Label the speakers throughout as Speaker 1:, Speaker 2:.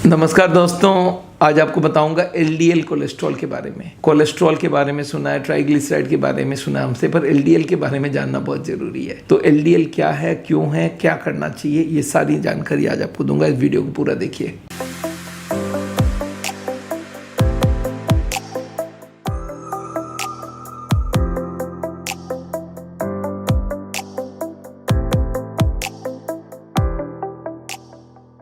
Speaker 1: नमस्कार दोस्तों, आज आपको बताऊंगा एलडीएल कोलेस्ट्रॉल के बारे में। कोलेस्ट्रॉल के बारे में सुना है, ट्राइग्लिसराइड के बारे में सुना है हमसे, पर एलडीएल के बारे में जानना बहुत जरूरी है। तो एलडीएल क्या है, क्यों है, क्या करना चाहिए, ये सारी जानकारी आज आपको दूंगा। इस वीडियो को पूरा देखिए।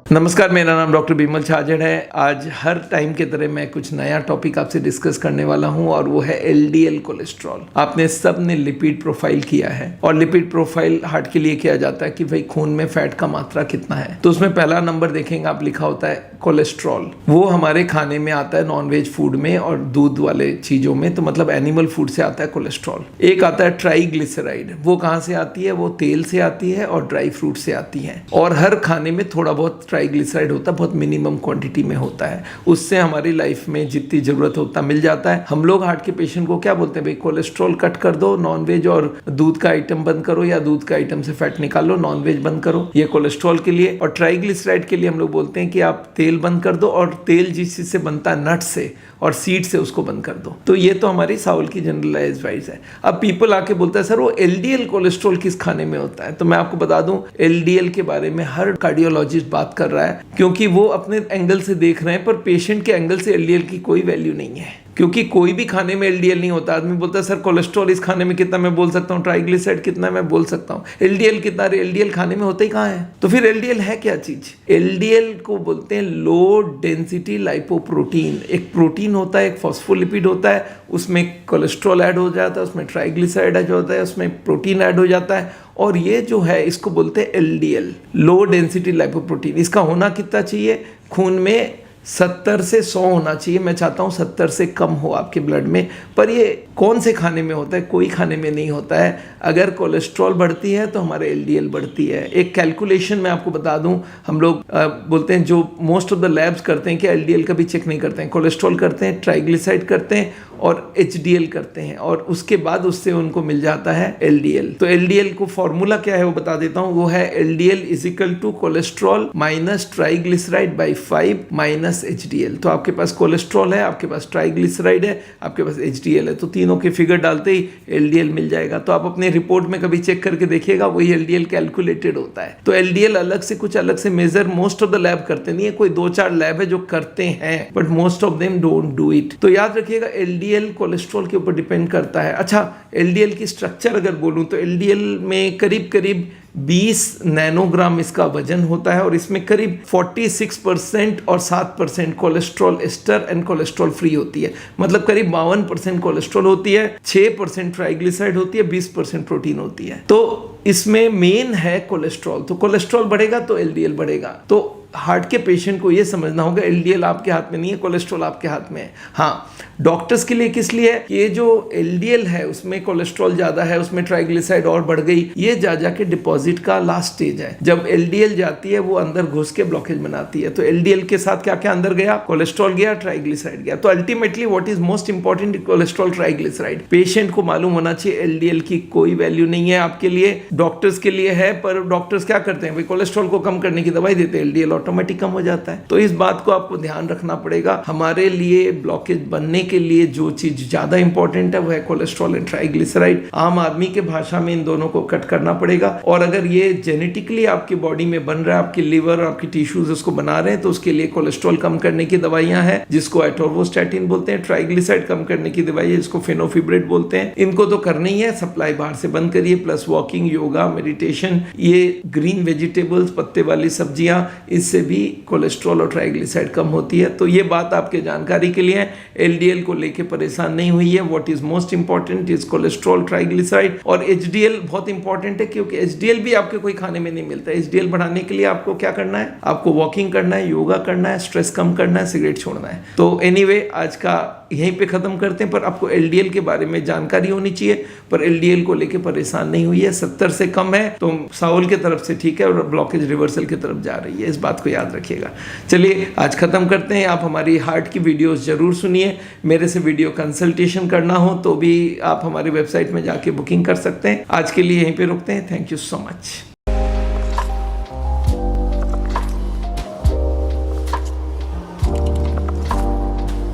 Speaker 1: नमस्कार, मेरा नाम डॉक्टर बिमल छाजड़ है। आज हर टाइम की तरह मैं कुछ नया टॉपिक आपसे डिस्कस करने वाला हूं और वो है एलडीएल कोलेस्ट्रॉल। आपने सब ने लिपिड प्रोफाइल किया है और लिपिड प्रोफाइल हार्ट के लिए किया जाता है कि भाई खून में फैट का मात्रा कितना है। तो उसमें पहला नंबर देखेंगे आप, लिखा होता है कोलेस्ट्रॉल। वो हमारे खाने में आता है, नॉनवेज फूड में और दूध वाले चीजों में, तो मतलब एनिमल फूड से आता है कोलेस्ट्रॉल। एक आता है ट्राइग्लिसराइड। वो कहाँ से आती है? वो तेल से आती है और ड्राई फ्रूट से आती है। और हर खाने में थोड़ा बहुत ट्राइग्लिसराइड होता है, बहुत मिनिमम क्वांटिटी में होता है। उससे हमारी लाइफ में जितनी जरूरत होता मिल जाता है। हम लोग हार्ट के पेशेंट को क्या बोलते हैं, भाई कोलेस्ट्रॉल कट कर दो, नॉनवेज और दूध का आइटम बंद करो, या दूध का आइटम से फैट निकालो, नॉनवेज बंद करो। ये कोलेस्ट्रॉल के लिए। और ट्राइग्लिसराइड के लिए हम लोग बोलते हैं कि आप तेल बंद कर दो, और तेल जिस चीज से बनता है, नट से और सीड से, उसको बंद कर दो। तो ये तो हमारी साउल की जनरलाइज एडवाइस है। अब पीपल आके बोलता है सर वो एलडीएल कोलेस्ट्रॉल किस खाने में होता है? तो मैं आपको बता दूं, एलडीएल के बारे में हर कार्डियोलॉजिस्ट बात कर रहा है, क्योंकि वो अपने एंगल से देख रहे हैं, पर पेशेंट के एंगल से एलडीएल की कोई वैल्यू नहीं है। क्योंकि कोई भी खाने में एलडीएल नहीं होता। आदमी बोलता है सर कोलेस्ट्रॉल इस खाने में कितना, मैं बोल सकता हूँ। ट्राइग्लिसराइड कितना, मैं बोल सकता हूँ। एलडीएल कितना? एलडीएल खाने में होता ही कहाँ है? तो फिर एलडीएल है क्या चीज? एलडीएल को बोलते हैं लो डेंसिटी लाइपोप्रोटीन। एक प्रोटीन होता है, एक फॉस्फोलिपिड होता है, उसमें कोलेस्ट्रॉल ऐड हो जाता है, उसमें ट्राइग्लिसराइड ऐड होता है, उसमें प्रोटीन ऐड हो जाता है, और ये जो है इसको बोलते हैं एलडीएल, लो डेंसिटी लाइपोप्रोटीन। इसका होना कितना चाहिए? खून में 70 से 100 होना चाहिए। मैं चाहता हूँ 70 से कम हो आपके ब्लड में। पर ये कौन से खाने में होता है? कोई खाने में नहीं होता है। अगर कोलेस्ट्रॉल बढ़ती है तो हमारे एलडीएल बढ़ती है। एक कैलकुलेशन मैं आपको बता दूं, हम लोग बोलते हैं, जो मोस्ट ऑफ द लैब्स करते हैं कि एलडीएल कभी चेक नहीं करते हैं, कोलेस्ट्रॉल करते हैं, ट्राइग्लिसराइड करते हैं और एचडीएल करते हैं, और उसके बाद उससे उनको मिल जाता है एलडीएल। तो एलडीएल को फॉर्मूला क्या है वो बता देता हूँ। वो है LDL is equal to cholesterol minus triglyceride by 5 minus HDL. तो आपके पास कोलेस्ट्रॉल है, आपके पास ट्राइग्लिसराइड है, आपके पास एचडीएल है, तो तीनों के फिगर डालते ही एलडीएल मिल जाएगा। तो आप अपने रिपोर्ट में कभी चेक करके देखिएगा, वही एलडीएल कैलकुलेटेड होता है। तो एलडीएल अलग से कुछ अलग से major most of the lab करते नहीं है। कोई 2-4 लैब है जो करते हैं, but most of them don't do it. तो याद रखिएगा, एलडीएल कोलेस्ट्रॉल के ऊपर डिपेंड करता है। अच्छा, एलडीएल की स्ट्रक्चर अगर बोलूं तो एलडीएल में करीब करीब 20 नैनोग्राम इसका वजन होता है, और इसमें करीब 46% और 7% cholesterol ester and cholesterol free होती है। मतलब करीब 52% कोलेस्ट्रॉल होती है, 6% ट्राइग्लिसराइड होती है, 20% प्रोटीन होती है। तो इसमें मेन है कोलेस्ट्रॉल। तो कोलेस्ट्रॉल बढ़ेगा तो एलडीएल बढ़ेगा। तो हार्ट के पेशेंट को ये समझना होगा, एलडीएल आपके हाथ में नहीं है, कोलेस्ट्रॉल आपके हाथ में है। हाँ, डॉक्टर्स के लिए किस लिए है कि ये जो एलडीएल है उसमें कोलेस्ट्रॉल ज्यादा है, उसमें ट्राइग्लिसराइड और बढ़ गई, ये जा जाके डिपॉजिट का लास्ट स्टेज है। जब एलडीएल जाती है वो अंदर घुस के ब्लॉकेज बनाती है। तो एलडीएल के साथ क्या क्या अंदर गया? कोलेस्ट्रॉल गया, ट्राइग्लिसराइड गया। तो ultimately what is most important? Cholesterol, triglyceride. Patient को मालूम होना चाहिए एलडीएल की कोई वैल्यू नहीं है आपके लिए, डॉक्टर्स के लिए है। पर डॉक्टर्स क्या करते हैं, भाई कोलेस्ट्रॉल को कम करने की दवाई देते हैं, एलडीएल ऑटोमेटिक कम हो जाता है। तो इस बात को आपको ध्यान रखना पड़ेगा। हमारे लिए ब्लॉकेज बनने के लिए जो चीज ज्यादा इंपॉर्टेंट है वो है कोलेस्ट्रॉल एंड ट्राइग्लिसराइड। आम आदमी के भाषा में इन दोनों को कट करना पड़ेगा। और अगर ये जेनेटिकली आपकी बॉडी में बन रहा है, आपकी लिवर और आपकी टिश्यूज उसको बना रहे हैं, तो उसके लिए कोलेस्ट्रॉल कम करने की दवाइयां हैं, जिसको एटोर्वोस्टैटिन बोलते हैं। ट्राइग्लिसराइड कम करने की दवाई है, जिसको फेनोफिब्रेट बोलते हैं। इनको तो करना ही है, सप्लाई बाहर से बंद करिए, प्लस वॉकिंग, योगा, मेडिटेशन, ये ग्रीन वेजिटेबल्स, पत्ते वाली सब्जियां, इससे भी कोलेस्ट्रॉल और ट्राइग्लिसराइड कम होती है। तो ये बात आपके जानकारी के लिए है। एलडीएल को लेके परेशान नहीं हुई है। What is most important is cholesterol, triglyceride और एचडीएल बहुत इंपॉर्टेंट है, क्योंकि एचडीएल भी आपके कोई खाने में नहीं मिलता है। एचडीएल बढ़ाने के लिए आपको क्या करना है? आपको वॉकिंग करना है, योगा करना है, स्ट्रेस कम करना है, सिगरेट छोड़ना है। तो एनीवे, आज का यहीं पे खत्म करते हैं। पर आपको एलडीएल के बारे में जानकारी होनी चाहिए, पर एलडीएल को लेके परेशान नहीं हुई है। 70 से कम है तो साउल की तरफ से ठीक है, और ब्लॉकेज रिवर्सल की तरफ जा रही है। इस बात को याद रखिएगा। चलिए आज खत्म करते हैं। आप हमारी हार्ट की वीडियोस जरूर सुनिए। मेरे से वीडियो कंसल्टेशन करना हो तो भी आप हमारी वेबसाइट में जाके बुकिंग कर सकते हैं। आज के लिए यहीं पे रुकते हैं। Thank you so much.